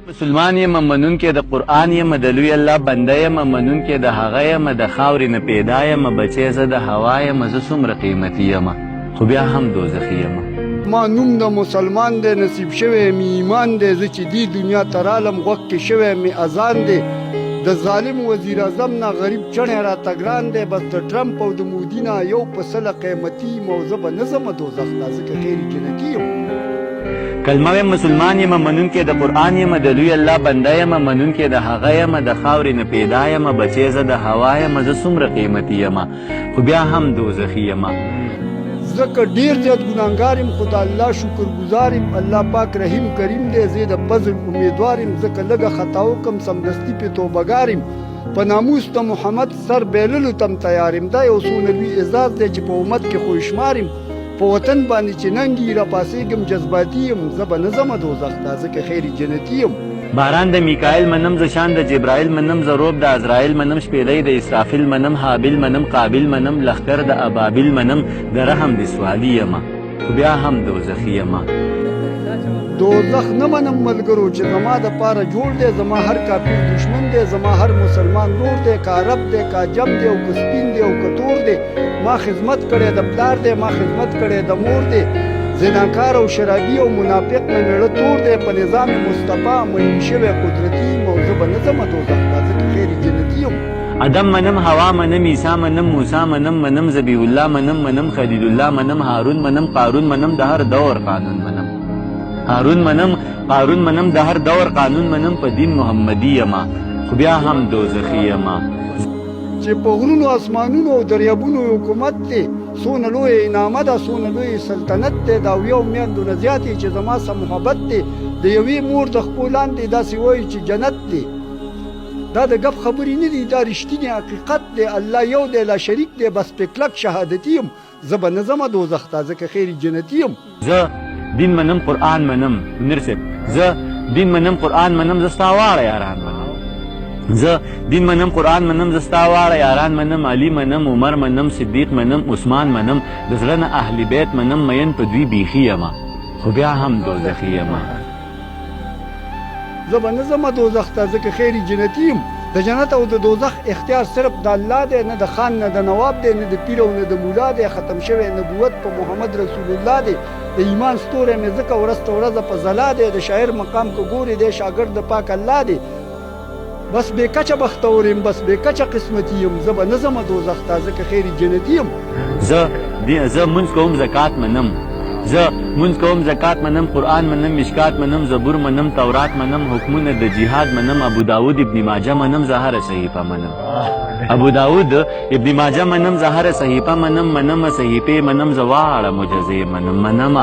مسلمان یم منون کې د قرآن یم د لوی الله بنده یم منون کې د هغه یم د خاورې نه پیدا یم بچی زه د هوا یم زه څومره قیمتي یم خو بیا هم دوزخي یم. ما نوم د مسلمان دی نصیب شوی می ایمان دی زه چې دی دنیا ته رالم غوږ کې شوی می اذان دی د ظالم وزیر اعظم نه غریب چڼی راته ګران دی بس د ټرمپ او د مودي نه یو په سله قیمتي یم او زه به نه ځمه دوزخ ته ځکه خیر جنتي یم. کلمه یم مسلمان یم منون کې د قرآن یم د لوی الله بنده یم منون کې د هغه یم د خاورې نه پیدا یم بچی زه د هوا یم زه څومره قیمتي یم خو بیا هم دوزخي یم. ځکه ډیر زیات ګناهګار یم خو د الله شکر ګزار یم الله پاک رحیم کریم دی زه د فضل امیدوار یم ځکه لږه خطا وکم سمدستي پې توبهګار یم په ناموس د محمد سر بیللو تم تیار یم دا یو څونه لوی اعزاز دی چې په امت کې خو شمار یم په وطن باندې چې ننګي راپاسېږم جذباتي یم زه به نه ځمه دوزخ ته ځکه خیر جنتي یم. باران د میکائیل منم ز شان د جبرائیل منم ز روب د عزرائیل منم شپېلۍ د اسرافیل منم حابیل منم قابیل منم لښکر د ابابیل منم د رحم د سوالي یم خو بیا هم دوزخي یم. دوزخ نه منم ملګرو چې زما د پاره جوړ دی زما هر کافر دشمن دی زما هر مسلمان رور دی که عرب دی که عجم دی او که سپین دی او که تور دی ما خدمت کړی د پلار دی ما خدمت کړی د مور دی زناکار او شرابي او منافق نه میړه تور دی په نظام مصطفی مین شوی قدرتي یم او زه به نه ځمه دوزخ ته ځکه خیر جنتي یم. ادم منم هوا منم عیسی منم موسی منم ذبیح الله منم خلیل الله منم هارون منم قارون منم د هر دور قانون منم هارون منم قارون منم د هر دور قانون منم په دین محمدي یم خو بیا هم دوزخي یم. چې په غرونو اسمانونو او دریابونو حکومت دی څونه لوی انعامه ده څونه لوی سلطنت دی د اویو میندو نه زیاتې چې زما سره محبت دی د یوې مور د خپو لاندې داسې وایي چې جنت دی دا د ګپ خبرې نه دي دا رښتینی حقیقت دی الله یو دی لا شریک دی بس په کلک شهادتي یم زه به نه ځمه دوزخ ته ځکه خیر جنتي یم. زه دین منم قرآن منم منیر صاحب زه دین منم قرآن منم زه ستا واړه یاران منم زه دین منم قرآن منم زه ستا واړه یاران منم علي منم عمر منم صدیق منم عثمان منم د زړه نه اهل بیت منم مین په دوی بیخي یم خو بیا هم دوزخي یم. زه به نه ځمه دوزخ ته ځکه خیر جنتي یم. د جنت او د دوزخ اختیار صرف د الله دی نه د خان نه د نواب دی نه د پیر او نه د مولا دی ختم شوی نبوت په محمد رسول الله دی د ایمان ستوری مې ځکه ورځ ته ورځه په ځلا دی د شاعر مقام که ګوري دی شاګرد د پاک الله دی بس بې کچه بختور یم بس بې کچه قسمتي یم زه به نه ځمه دوزخ ته ځکه خیر جنتي یم. زه مونځ کوم زکات منم زه مونځ کوم زکات منم قرآن منم مشکات منم زبور منم تورات منم حکمونه د جهاد منم ابو داود ابن ماجه منم زه هره صحیفه منم ابو داود ابن ماجه منم زه هره صحیفه منم صحیفې منم زه واړه معجزې منم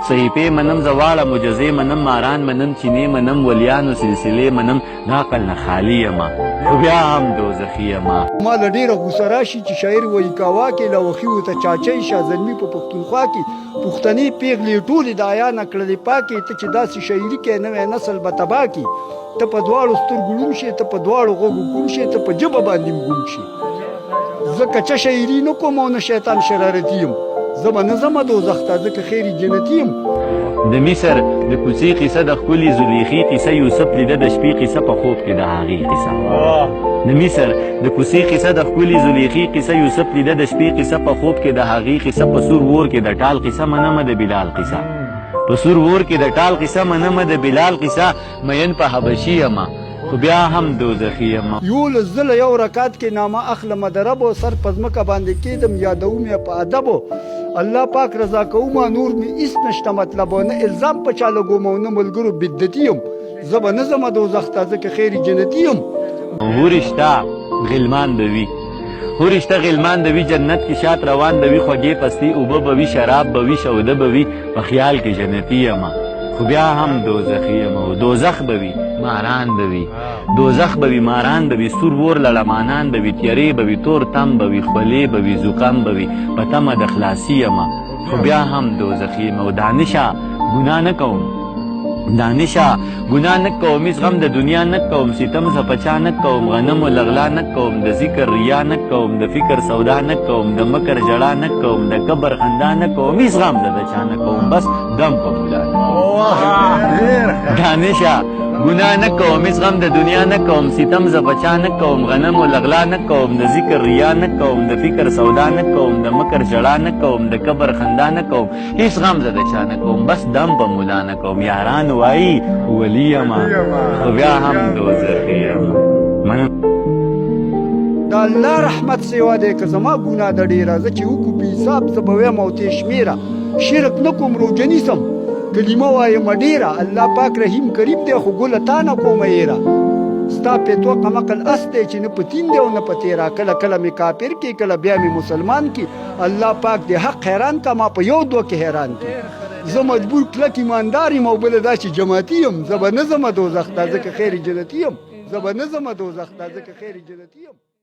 صحیفې منم زه واړه معجزې منم ماران منم چینې منم ولیانو سلسلې منم د عقل نه خالي یم خو بیا هم دوزخي یم. ما له ډېره غوسه راشي چې شاعر وایي کاوا کې له وخي ورته چاچۍ شاه زلمي په پښتونخوا کې پښتنې پیغلې ټولې د عیا نه کړلې پاکې ته چې داسې شاعري کې نوی نسل به تباه کړي ته په دواړو سترګو ړوند شې ته په دواړو غوږو ګونګ شې ته په ژبه باندې ګونګ شې زه کچه شاعري نه کوم او نه شیطان شرارتي یم زه به نه ځمه دوزخ ته ځکه خیر جنتي یم. د مصر د کوڅې قصه د ښکلي زلیخي قصه یوسف لیده د شپې قصه په خوب کې د هغې قصه د مصر د کوڅې قصه د ښکلي زلیخي قصه یوسف لیده د شپې قصه په خوب کې د هغې قصه په سور وور کې د ټال قصه منمه د بلال قصه په سور وور کې د ټال قصه منمه د بلال قصه مین په حبشي یم خو بیا هم دوزخي یم. 11 ځله یو رکعت کې نامه اخلمه د رب او سر په ځمکه باندې کېدم یادوم یې په ادبو الله پاک رضا کومه نور مې هېڅ نشته مطلب او نه الزام په چا لګوم او نه ملګرو بدعتي یم زه به نه ځمه دوزخ ته ځکه خیر جنتي یم. هورشته غلمان به وي هورشته غلمان به وي جنت کې شات روان به وي خوږې پستې اوبه به وي شراب به وي شوده به وي په خیال کې جنتي یم خو بیا هم دوزخي یم او دوزخ به وي ماران به وي دوزخ به وي ماران به وي سور ور لړمانان به وي تیارې به وي تور تم به وي خولې به وي زکام به وي په تمه د خلاصي یم خو بیا هم دوزخي یم او دانشه ګناه نه کوم دانشا ګناه نه کوم هېڅ غم د دنیا نه کوم ستم زه په چا نه کوم غنم و لغلا نه کوم د ذکر ریا نه کوم د فکر سودا نه کوم د مکر ژړا نه کوم د کبر خندا نه کوم هېڅ غم زه د چا نه کوم بس دم په مولا نه کوم دانشا ګناه نه کوم هېڅ غم د دنیا نه کوم ستم زه په چا نه کوم غنم و لغلا نه کوم د ذکر ریا نه کوم د فکر سودا نه کوم د مکر ژړا نه کوم د کبر خندا نه کوم هېڅ غم زه د چا نه کوم بس دم په ملا نه کوم یاران وایي ولی یمه خو بیا هم دوزخي یمه د الله رحمت سیوا دی که زما ګناه د ډېره زه چې وکړو بې حساب زه به ویم او تې شمېره شرک نه کوم روژه نیسم کلمه وایم ډېره الله پاک رحیم کریم دی خو ګله تا نه کومه هېره ستا پیتو قمقل اس دی چې نه په تین دی او نه په تېره کله کله مې کافر کې کله بیا مې مسلمان کې الله پاک د حق حیران کا ما په یو دوه کې حیران کې زه مجبور کلک ایماندار یم او بله دا چې جماعتي یم زه به نه ځمه دوزخ ته ځکه خیر جنتي یم زه به نه ځمه دوزخ ته ځکه خیر جنتي یم